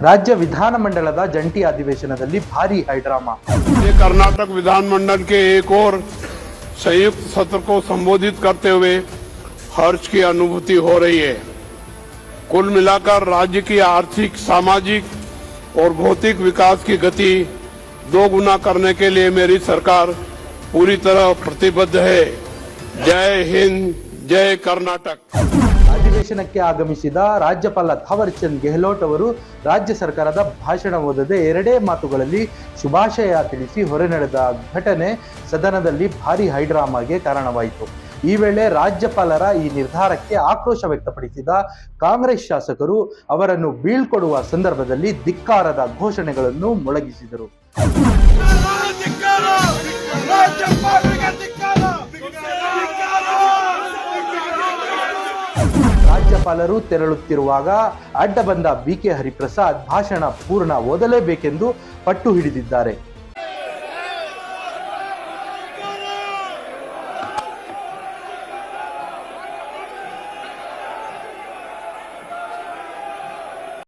ರಾಜ್ಯ ವಿಧಾನಮಂಡಲದ ಜಂಟಿ अधिवेशनದಲ್ಲಿ ಭಾರಿ ಹೈಡ್ರಾಮಾ। कर्नाटक विधानमंडल के एक और संयुक्त सत्र को संबोधित करते हुए हर्ष की अनुभूति हो रही है। कुल मिलाकर राज्य की आर्थिक, सामाजिक और भौतिक विकास की गति दोगुना करने के लिए मेरी सरकार पूरी तरह प्रतिबद्ध है। जय हिंद, जय कर्नाटक। ಅಧಿವೇಶನಕ್ಕೆ ಆಗಮಿಸಿದ ರಾಜ್ಯಪಾಲ ಥಾವರ್ ಚಂದ್ ಗೆಹ್ಲೋಟ್ ಅವರು ರಾಜ್ಯ ಸರ್ಕಾರದ ಭಾಷಣ ಓದದೆ ಎರಡೇ ಮಾತುಗಳಲ್ಲಿ ಶುಭಾಶಯ ತಿಳಿಸಿ ಹೊರನಡೆದ ಘಟನೆ ಸದನದಲ್ಲಿ ಭಾರಿ ಹೈಡ್ರಾಮಾಗೆ ಕಾರಣವಾಯಿತು। ಈ ವೇಳೆ ರಾಜ್ಯಪಾಲರ ಈ ನಿರ್ಧಾರಕ್ಕೆ ಆಕ್ರೋಶ ವ್ಯಕ್ತಪಡಿಸಿದ ಕಾಂಗ್ರೆಸ್ ಶಾಸಕರು ಅವರನ್ನು ಬೀಳ್ಕೊಡುವ ಸಂದರ್ಭದಲ್ಲಿ ಧಿಕ್ಕಾರದ ಘೋಷಣೆಗಳನ್ನು ಮೊಳಗಿಸಿದರು। ರಾಜ್ಯಪಾಲರು ತೆರಳುತ್ತಿರುವಾಗ ಅಡ್ಡ ಬಂದ ಬಿಕೆ ಹರಿಪ್ರಸಾದ್ ಭಾಷಣ ಪೂರ್ಣ ಓದಲೇಬೇಕೆಂದು ಪಟ್ಟು ಹಿಡಿದಿದ್ದಾರೆ।